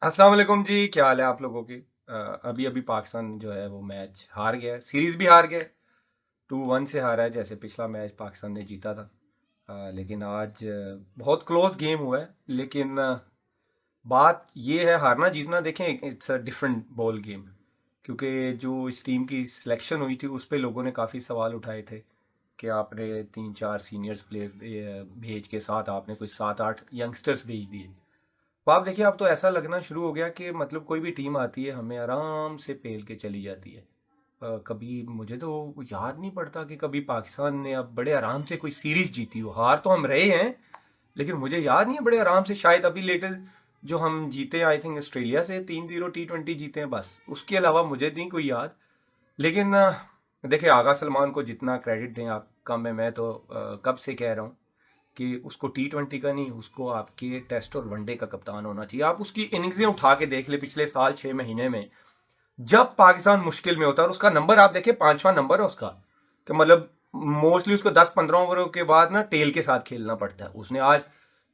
अस्सलाम वालेकुम जी, क्या हाल है आप लोगों की। अभी अभी पाकिस्तान जो है वो मैच हार गया है, सीरीज भी हार गया है। 2-1 से हारा है, जैसे पिछला मैच पाकिस्तान ने जीता था। लेकिन आज बहुत क्लोज गेम हुआ है। लेकिन बात ये है, हारना जीतना देखें, it's a different ball game. क्योंकि जो इस टीम की सिलेक्शन हुई थी उस पे लोगों ने काफ़ी सवाल उठाए थे कि आपने 3-4 सीनियर्स प्लेयर भेज के साथ आपने कुछ 7-8 यंगस्टर्स भेज दिए। तो आप देखिए, अब तो ऐसा लगना शुरू हो गया कि मतलब कोई भी टीम आती है हमें आराम से पेल के चली जाती है। कभी मुझे तो याद नहीं पड़ता कि कभी पाकिस्तान ने अब बड़े आराम से कोई सीरीज जीती हो। हार तो हम रहे हैं, लेकिन मुझे याद नहीं है बड़े आराम से। शायद अभी लेटेस्ट जो हम जीते हैं, आई थिंक ऑस्ट्रेलिया से 3-0 T20 जीते हैं, बस उसके अलावा मुझे नहीं कोई याद। लेकिन देखिए, आगा सलमान को जितना क्रेडिट दें आप कम है। मैं तो कब से कह रहा हूँ कि उसको T20 का नहीं, उसको आपके टेस्ट और वनडे का कप्तान होना चाहिए। आप उसकी इनिंग्सें उठा के देख ले पिछले साल 6 महीने में, जब पाकिस्तान मुश्किल में होता है। और उसका नंबर आप देखिए, 5वां नंबर है उसका। कि मतलब मोस्टली उसको 10-15 ओवरों के बाद ना टेल के साथ खेलना पड़ता है। उसने आज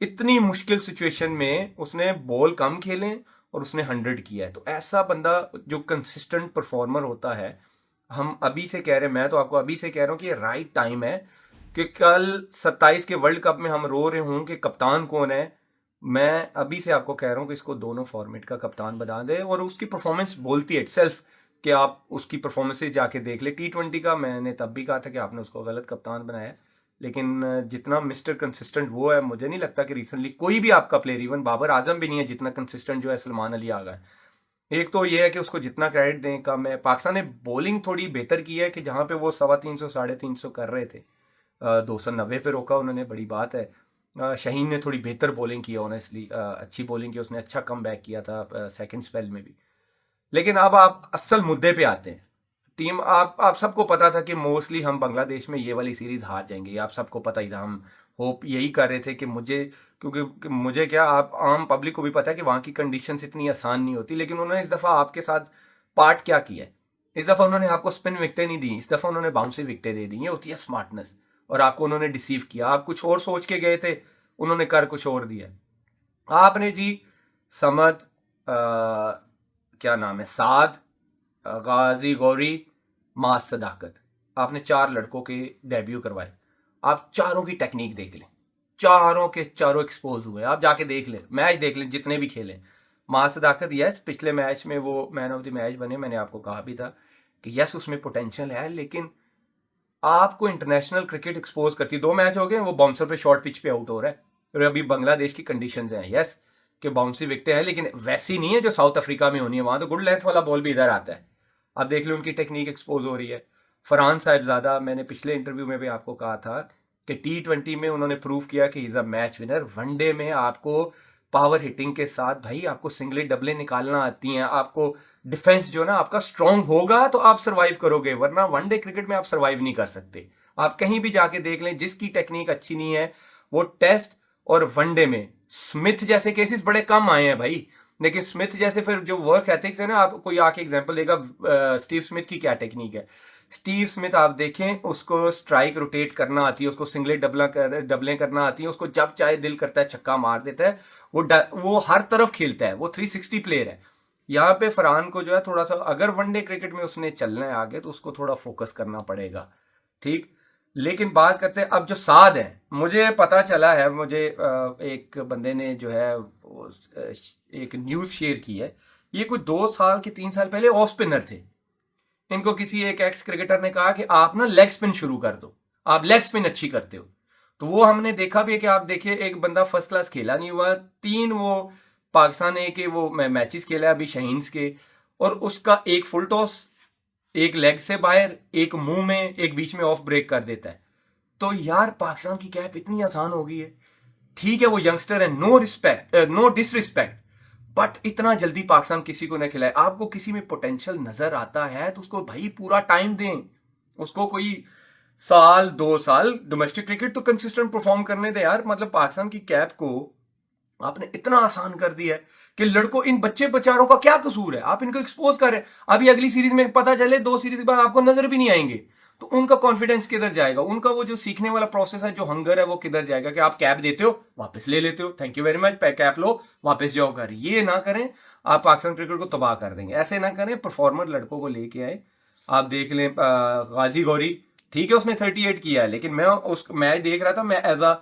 इतनी मुश्किल सिचुएशन में उसने बॉल कम खेले और उसने 100 किया है। तो ऐसा बंदा जो कंसिस्टेंट परफॉर्मर होता है, हम अभी से कह रहे हैं, मैं तो आपको अभी से कह रहा हूँ कि ये राइट टाइम है कि कल 27 के वर्ल्ड कप में हम रो रहे हों कि कप्तान कौन है। मैं अभी से आपको कह रहा हूँ कि इसको दोनों फॉर्मेट का कप्तान बना दे। और उसकी परफॉर्मेंस बोलती है इटसेल्फ कि आप उसकी परफॉर्मेंसेज जाके देख ले। T20 का मैंने तब भी कहा था कि आपने उसको गलत कप्तान बनाया, लेकिन जितना मिस्टर कंसिस्टेंट वो है, मुझे नहीं लगता कि रिसेंटली कोई भी आपका प्लेयर, इवन बाबर आजम भी नहीं है जितना कंसिस्टेंट जो है सलमान अली आगा है। एक तो ये है कि उसको जितना क्रेडिट दें कम है। पाकिस्तान ने बॉलिंग थोड़ी बेहतर की है कि जहां पे वो 350 350 कर रहे थे, 290 पे रोका उन्होंने, बड़ी बात है। शहीन ने थोड़ी बेहतर बॉलिंग की, ऑनेस्टली अच्छी बॉलिंग की उसने, अच्छा कम बैक किया था सेकंड स्पेल में भी। लेकिन अब आप असल मुद्दे पे आते हैं। टीम, आप सबको पता था कि मोस्टली हम बांग्लादेश में ये वाली सीरीज हार जाएंगे, आप सबको पता ही था। हम होप यही कर रहे थे कि मुझे, क्योंकि कि मुझे क्या, आप आम पब्लिक को भी पता है कि वहाँ की कंडीशंस इतनी आसान नहीं होती। लेकिन उन्होंने इस दफ़ा आपके साथ पार्ट क्या किया है, इस दफ़ा उन्होंने आपको स्पिन विकटें नहीं दी, इस दफ़ा उन्होंने बाउंसी विकटें दे दी। ये होती है स्मार्टनेस। और आपको उन्होंने डिसीव किया, आप कुछ और सोच के गए थे, उन्होंने कर कुछ और दिया। आपने जी समद, क्या नाम है, साद, गाजी गौरी, मास सदाकत, आपने 4 लड़कों के डेब्यू करवाए। आप चारों की टेक्निक देख लें, चारों के चारों एक्सपोज हुए। आप जाके देख लें, मैच देख लें जितने भी खेले। मास सदाकत, यस, पिछले मैच में वो मैन ऑफ द मैच बने। मैंने आपको कहा भी था कि यस उसमें पोटेंशियल है, लेकिन आपको इंटरनेशनल क्रिकेट एक्सपोज करती। 2 मैच हो गए, वो बाउंसर पे शॉर्ट पिच पे आउट हो रहा है। और अभी बांग्लादेश की कंडीशन हैं, यस, कि बाउंसी विकटें हैं, लेकिन वैसी नहीं है जो साउथ अफ्रीका में होनी है। वहां तो गुड लेंथ वाला बॉल भी इधर आता है। अब देख लो उनकी टेक्निक एक्सपोज हो रही है। फरहान साहिबजादा, मैंने पिछले इंटरव्यू में भी आपको कहा था कि T20 में उन्होंने प्रूव किया कि is a match winner. One day में आपको पावर हिटिंग के साथ भाई आपको सिंगलेट डबले निकालना आती हैं। आपको डिफेंस जो ना आपका स्ट्रांग होगा तो आप सरवाइव करोगे, वरना वनडे क्रिकेट में आप सरवाइव नहीं कर सकते। आप कहीं भी जाके देख लें, जिसकी टेक्निक अच्छी नहीं है वो टेस्ट और वनडे में, स्मिथ जैसे केसेस बड़े कम आए हैं भाई। लेकिन स्मिथ जैसे फिर जो वर्क एथिक्स है ना, आप कोई आके एग्जांपल देगा स्टीव स्मिथ की क्या टेक्निक है। स्टीव स्मिथ आप देखें, उसको स्ट्राइक रोटेट करना आती है, उसको सिंगलेट डबलें करना आती है, उसको जब चाहे दिल करता है छक्का मार देता है। वो हर तरफ खेलता है, वो 360 प्लेयर है। यहाँ पे फरहान को जो है थोड़ा सा, अगर वनडे क्रिकेट में उसने चलना है आगे, तो उसको थोड़ा फोकस करना पड़ेगा। ठीक। लेकिन बात करते हैं अब जो साद है। मुझे पता चला है, मुझे एक बंदे ने जो है एक न्यूज शेयर की है। ये कुछ 2 साल के 3 साल पहले ऑफ स्पिनर थे। इनको किसी एक एक्स क्रिकेटर ने कहा कि आप ना लेग स्पिन शुरू कर दो, आप लेग स्पिन अच्छी करते हो। तो वो हमने देखा भी है कि आप देखिए, एक बंदा फर्स्ट क्लास खेला नहीं हुआ, 3 वो पाकिस्तान ए के वो मैचेस खेला है अभी शहीन्स के। और उसका एक फुल टॉस, एक लेग से बाहर, एक मुंह में, एक बीच में ऑफ ब्रेक कर देता है। तो यार पाकिस्तान की कैप इतनी आसान हो गई है। ठीक है वो यंगस्टर है, no respect, no disrespect, but इतना जल्दी पाकिस्तान किसी को न खिलाए। आपको किसी में पोटेंशियल नजर आता है तो उसको भाई पूरा टाइम दें। उसको कोई 1-2 साल डोमेस्टिक क्रिकेट तो कंसिस्टेंट परफॉर्म करने दे यार। मतलब पाकिस्तान की कैप को आपने इतना आसान कर दिया है कि लड़कों, इन बच्चे बचारों का क्या कसूर है, आप इनको एक्सपोज कर रहे हैं। अभी अगली सीरीज में पता चले 2 सीरीज के बाद आपको नजर भी नहीं आएंगे, तो उनका कॉन्फिडेंस किधर जाएगा, उनका वो जो सीखने वाला प्रोसेस है, जो हंगर है, वो किधर जाएगा। कि आप कैप देते हो वापस ले लेते हो, thank you very much, cap लो वापस जाओ घर, ये ना करें। आप पाकिस्तान क्रिकेट को तबाह कर देंगे। ऐसे ना करें, परफॉर्मर लड़कों को लेके आए। आप देख लें गाजी गौरी, ठीक है उसने 38 किया है, लेकिन मैं उस मैच देख रहा था, मैं एज अ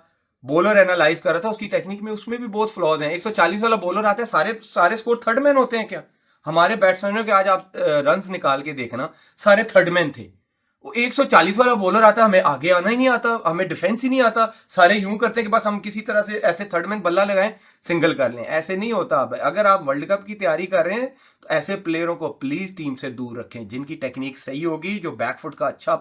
बॉलर एनालाइज कर रहा था, उसकी टेक्निक में उसमें भी बहुत फ्लॉज हैं। 140 वाला बॉलर आता है, सारे सारे स्कोर थर्ड मैन होते हैं क्या? हमारे बैट्समैनों के आज आप रन्स निकाल के देखना, सारे थर्ड मैन थे। वो 140 वाला बॉलर आता है, हमें आगे आना ही नहीं आता, हमें डिफेंस ही नहीं आता, सारे यूं करते हैं कि बस हम किसी तरह से ऐसे थर्ड मैन बल्ला लगाएं, सिंगल कर लें। ऐसे नहीं होता। अगर आप वर्ल्ड कप की तैयारी कर रहे हैं तो ऐसे प्लेयरों को प्लीज टीम से दूर रखें, जिनकी टेक्निक सही होगी, जो बैकफुट का अच्छा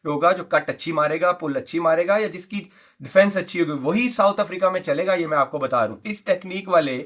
होगा, जो कट अच्छी मारेगा, पुल अच्छी मारेगा, या जिसकी डिफेंस अच्छी होगी, वही साउथ अफ्रीका में चलेगा। ये मैं आपको बता रहा हूं। इस टेक्निक वाले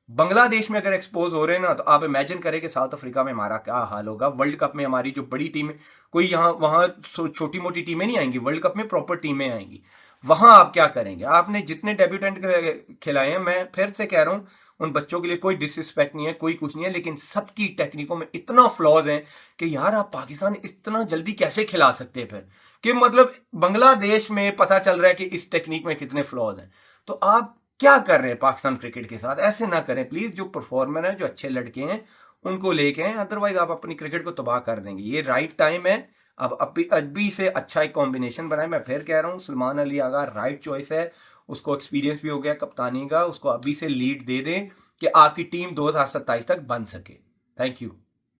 बांग्लादेश में अगर एक्सपोज हो रहे हैं ना, तो आप इमेजिन करें कि साउथ अफ्रीका में हमारा क्या हाल होगा। वर्ल्ड कप में हमारी जो बड़ी टीम है, कोई यहाँ वहां छोटी मोटी टीमें नहीं आएंगी, वर्ल्ड कप में प्रॉपर टीमें आएंगी। वहां आप क्या करेंगे? आपने जितने डेब्यूटेंट खिलाए हैं, मैं फिर से कह रहा हूं, उन बच्चों के लिए कोई डिसरिस्पेक्ट नहीं है, कोई कुछ नहीं है, लेकिन सबकी टेक्निकों में इतना फ्लॉज है कि यार आप पाकिस्तान इतना जल्दी कैसे खिला सकते हैं फिर? कि मतलब बांग्लादेश में पता चल रहा है कि इस टेक्निक में कितने फ्लॉज हैं। तो आप क्या कर रहे हैं पाकिस्तान क्रिकेट के साथ? ऐसे ना करें प्लीज। जो परफॉर्मर हैं, जो अच्छे लड़के हैं, उनको लेके आए, अदरवाइज आप अपनी क्रिकेट को तबाह कर देंगे। ये राइट टाइम है। अब अभी से अच्छा एक कॉम्बिनेशन बनाए। मैं फिर कह रहा हूँ, सलमान अली आगा राइट चॉइस है। उसको एक्सपीरियंस भी हो गया कप्तानी का, उसको अभी से लीड दे दें कि आपकी टीम 2027 तक बन सके। Thank you.